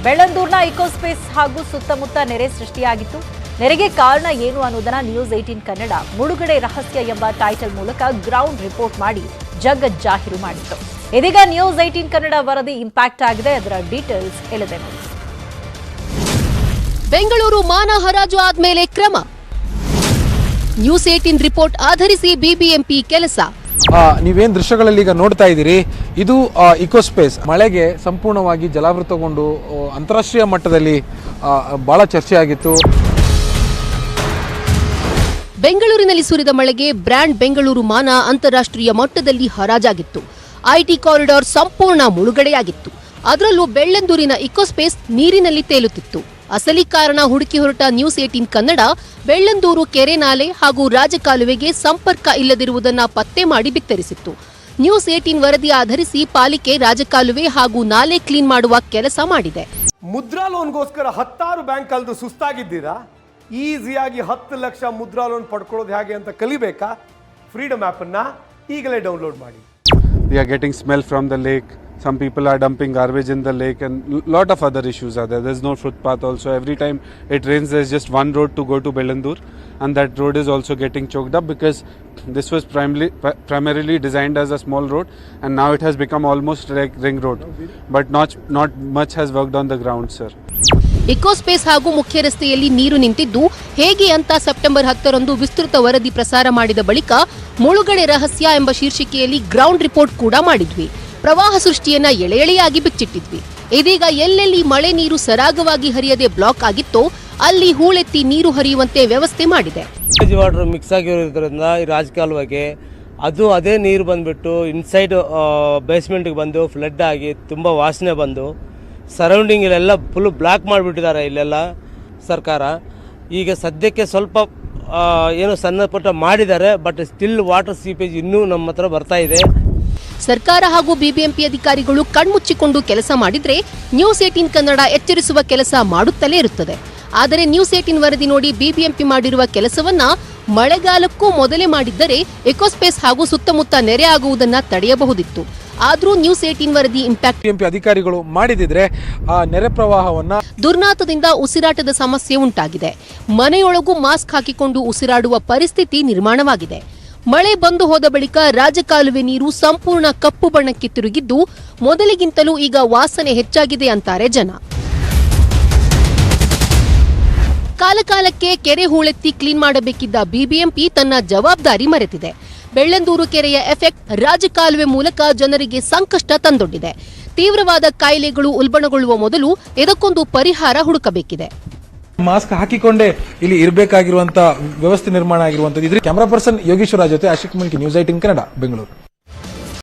ಬೆಳ್ಳಂದೂರಿನ Ecospace ಹಾಗೂ ಸುತ್ತಮುತ್ತ ನೆರೆ ಸೃಷ್ಟಿಯಾಗಿತ್ತು. ನೆರೆಗೆ ಕಾರಣ ಏನು ಅನ್ನೋದನ್ನ ನ್ಯೂಸ್ 18 ಕನ್ನಡ ಮುಳುಗಡೆ ರಹಸ್ಯ ಎಂಬ ಟೈಟಲ್ ಮೂಲಕ ಗ್ರೌಂಡ್ ರಿಪೋರ್ಟ್ ಮಾಡಿ ಜಗಜ್ಜಾಹೀರು ಮಾಡಿತ್ತು. ಇದೀಗ ನ್ಯೂಸ್ 18 ಕನ್ನಡ ವರದಿ ಇಂಪ್ಯಾಕ್ಟ್ ಆಗಿದೆ. ಅದರ ಡೀಟೇಲ್ಸ್ ಇಲ್ಲಿದೆ ನೋಡಿ. ಬೆಂಗಳೂರು ಮಾನ ಹರಾಜು ಆದ್ಮೇಲೆ ಕ್ರಮ. ನ್ಯೂಸ್ 18 ರಿಪೋರ್ಟ್ ಆಧರಿಸಿ ಬಿಬಿಎಂಪಿ ಕೆಲಸ. ನೀವೇನು ದೃಶ್ಯಗಳಲ್ಲಿ ಈಗ ನೋಡ್ತಾ ಇದ್ದೀರಿ, ಇದು ಇಕೋಸ್ಪೇಸ್ ಮಳೆಗೆ ಸಂಪೂರ್ಣವಾಗಿ ಜಲಾವೃತಗೊಂಡು ಅಂತಾರಾಷ್ಟ್ರೀಯ ಮಟ್ಟದಲ್ಲಿ ಬಹಳ ಚರ್ಚೆಯಾಗಿತ್ತು. ಬೆಂಗಳೂರಿನಲ್ಲಿ ಸುರಿದ ಮಳೆಗೆ ಬ್ರ್ಯಾಂಡ್ ಬೆಂಗಳೂರು ಮಾನ ಅಂತಾರಾಷ್ಟ್ರೀಯ ಮಟ್ಟದಲ್ಲಿ ಹರಾಜಾಗಿತ್ತು. ಐಟಿ ಕಾರಿಡಾರ್ ಸಂಪೂರ್ಣ ಮುಳುಗಡೆಯಾಗಿತ್ತು. ಅದರಲ್ಲೂ ಬೆಳ್ಳಂದೂರಿನ ಇಕೋಸ್ಪೇಸ್ ನೀರಿನಲ್ಲಿ ತೇಲುತ್ತಿತ್ತು. ಅಸಲಿ ಕಾರಣ ಹುಡುಕಿ ಹೊರಟ ನ್ಯೂಸ್ 18 ಕನ್ನಡ ಬೆಳ್ಳಂದೂರು ಕೆರೆ ನಾಲೆ ಹಾಗೂ ರಾಜಕಾಲುವೆಗೆ ಸಂಪರ್ಕ ಇಲ್ಲದಿರುವುದನ್ನು ಪತ್ತೆ ಮಾಡಿ ಬಿತ್ತರಿಸಿತ್ತು. ನ್ಯೂಸ್ 18 ವರದಿ ಆಧರಿಸಿ ಪಾಲಿಕೆ ರಾಜಕಾಲುವೆ ಹಾಗೂ ನಾಲೆ ಕ್ಲೀನ್ ಮಾಡುವ ಕೆಲಸ ಮಾಡಿದೆ. ಮುದ್ರಾ ಲೋನ್ಗೋಸ್ಕರ 10 ಬ್ಯಾಂಕ್ ಕಳೆದು ಸುಸ್ತಾಗಿದ್ದೀರಾ? ಈಸಿಯಾಗಿ 10 ಲಕ್ಷ ಮುದ್ರಾ ಲೋನ್ ಪಡ್ಕೊಳ್ಳೋದು ಹೇಗೆ ಅಂತ ಕಲಿಬೇಕಾ? ಫ್ರೀಡಮ್ ಆ್ಯಪ್ ಅನ್ನ ಈಗಲೇ ಡೌನ್ಲೋಡ್ ಮಾಡಿ. We are getting smell from the lake. Some people are dumping garbage in the lake and lot of other issues are there. There's no footpath also. Every time it rains, there's just one road to go to Bellandur, and that road is also getting choked up because this was primarily designed as a small road, and now it has become almost like ring road. But not much has worked on the ground, sir. Ecospace ಹಾಗೂ ಮುಖ್ಯ ರಸ್ತೆಯಲ್ಲಿ ನೀರು ನಿಂತಿದ್ದು ಹೇಗೆ ಅಂತ September 10ರಂದು ವಿಸ್ತೃತ ವರದಿ ಪ್ರಸಾರ ಮಾಡಿದ ಬಳಿಕ ಮುಳುಗಡೆ ರಹಸ್ಯ ಎಂಬ ಶೀರ್ಷಿಕೆಯಲ್ಲಿ ಗ್ರೌಂಡ್ ರಿಪೋರ್ಟ್ ಕೂಡ ಮಾಡಿದ್ವಿ. ಪ್ರವಾಹ ಸೃಷ್ಟಿಯನ್ನ ಎಳೆಯಾಗಿ ಬಿಚ್ಚಿಟ್ಟಿದ್ವಿ. ಇದೀಗ ಎಲ್ಲೆಲ್ಲಿ ಮಳೆ ನೀರು ಸರಾಗವಾಗಿ ಹರಿಯದೆ ಬ್ಲಾಕ್ ಆಗಿತ್ತೋ ಅಲ್ಲಿ ಹೂಳೆತ್ತಿ ನೀರು ಹರಿಯುವಂತೆ ವ್ಯವಸ್ಥೆ ಮಾಡಿದೆ. ವಾಟರ್ ಮಿಕ್ಸ್ ಆಗಿರೋದ್ರಿಂದ ಈ ರಾಜಕಾಲುವೆಗೆ ಅದೇ ನೀರು ಬಂದ್ಬಿಟ್ಟು ಇನ್ಸೈಡ್ ಬೇಸ್ಮೆಂಟ್ಗೆ ಬಂದು ಫ್ಲಡ್ ಆಗಿ ತುಂಬ ವಾಸನೆ ಬಂದು ಸರೌಂಡಿಂಗ್ ಇಲ್ಲೆಲ್ಲ ಫುಲ್ ಬ್ಲಾಕ್ ಮಾಡಿಬಿಟ್ಟಿದ್ದಾರೆ ಇಲ್ಲೆಲ್ಲ ಸರ್ಕಾರ. ಈಗ ಸದ್ಯಕ್ಕೆ ಸ್ವಲ್ಪ ಏನೋ ಸಣ್ಣ ಪುಟ್ಟ ಮಾಡಿದ್ದಾರೆ, ಬಟ್ ಸ್ಟಿಲ್ ವಾಟರ್ ಸೀಪೇಜ್ ಇನ್ನೂ ನಮ್ಮ ಹತ್ರ ಬರ್ತಾ ಇದೆ. ಸರ್ಕಾರ ಹಾಗೂ ಬಿಬಿಎಂಪಿ ಅಧಿಕಾರಿಗಳು ಕಣ್ಮುಚ್ಚಿಕೊಂಡು ಕೆಲಸ ಮಾಡಿದ್ರೆ ನ್ಯೂಸ್ 18 ಕನ್ನಡ ಎಚ್ಚರಿಸುವ ಕೆಲಸ ಮಾಡುತ್ತಲೇ ಇರುತ್ತದೆ. ಆದರೆ ನ್ಯೂಸ್ 18 ವರದಿ ನೋಡಿ ಬಿಬಿಎಂಪಿ ಮಾಡಿರುವ ಕೆಲಸವನ್ನ ಮಳೆಗಾಲಕ್ಕೂ ಮೊದಲೇ ಮಾಡಿದ್ದರೆ ಇಕೋಸ್ಪೇಸ್ ಹಾಗೂ ಸುತ್ತಮುತ್ತ ನೆರೆ ಆಗುವುದನ್ನ ತಡೆಯಬಹುದಿತ್ತು. ಆದ್ರೂ ನ್ಯೂಸ್ 18 ವರದಿ ಇಂಪ್ಯಾಕ್ಟ್ ಬಿಬಿಎಂಪಿ ಅಧಿಕಾರಿಗಳು ಮಾಡಿದಿದ್ರೆ ಆ ನೆರೆ ಪ್ರವಾಹವನ್ನ ದುರ್ನಾತದಿಂದ ಉಸಿರಾಟದ ಸಮಸ್ಯೆ ಉಂಟಾಗಿದೆ. ಮನೆಯೊಳಗೂ ಮಾಸ್ಕ್ ಹಾಕಿಕೊಂಡು ಉಸಿರಾಡುವ ಪರಿಸ್ಥಿತಿ ನಿರ್ಮಾಣವಾಗಿದೆ. ಮಳೆ ಬಂದು ಹೋದ ಬಳಿಕ ರಾಜಕಾಲುವೆ ನೀರು ಸಂಪೂರ್ಣ ಕಪ್ಪು ಬಣ್ಣಕ್ಕೆ ತಿರುಗಿದ್ದು ಮೊದಲಿಗಿಂತಲೂ ಈಗ ವಾಸನೆ ಹೆಚ್ಚಾಗಿದೆ ಅಂತಾರೆ ಜನ. ಕಾಲಕಾಲಕ್ಕೆ ಕೆರೆ ಹೂಳೆತ್ತಿ ಕ್ಲೀನ್ ಮಾಡಬೇಕಿದ್ದ ಬಿಬಿಎಂಪಿ ತನ್ನ ಜವಾಬ್ದಾರಿ ಮರೆತಿದೆ. ಬೆಳ್ಳಂದೂರು ಕೆರೆಯ ಎಫೆಕ್ಟ್ ರಾಜಕಾಲುವೆ ಮೂಲಕ ಜನರಿಗೆ ಸಂಕಷ್ಟ ತಂದೊಡ್ಡಿದೆ. ತೀವ್ರವಾದ ಕಾಯಿಲೆಗಳು ಉಲ್ಬಣಗೊಳ್ಳುವ ಮೊದಲು ಇದಕ್ಕೊಂದು ಪರಿಹಾರ ಹುಡುಕಬೇಕಿದೆ. ಮಾಸ್ಕ್ ಹಾಕಿಕೊಂಡೇ ಇಲ್ಲಿ ಇರಬೇಕಾಗಿರುವಂತಹ ವ್ಯವಸ್ಥೆ ನಿರ್ಮಾಣ ಆಗಿರುವಂತದ್ದು. ಕ್ಯಾಮರಾ ಪರ್ಸನ್ ಯೋಗೇಶ್ವರ ಜೊತೆ ಅಶೋಕ್ ಮಲ್ಕಿ, ನ್ಯೂಸ್ 18 ಕನ್ನಡ, ಬೆಂಗಳೂರು.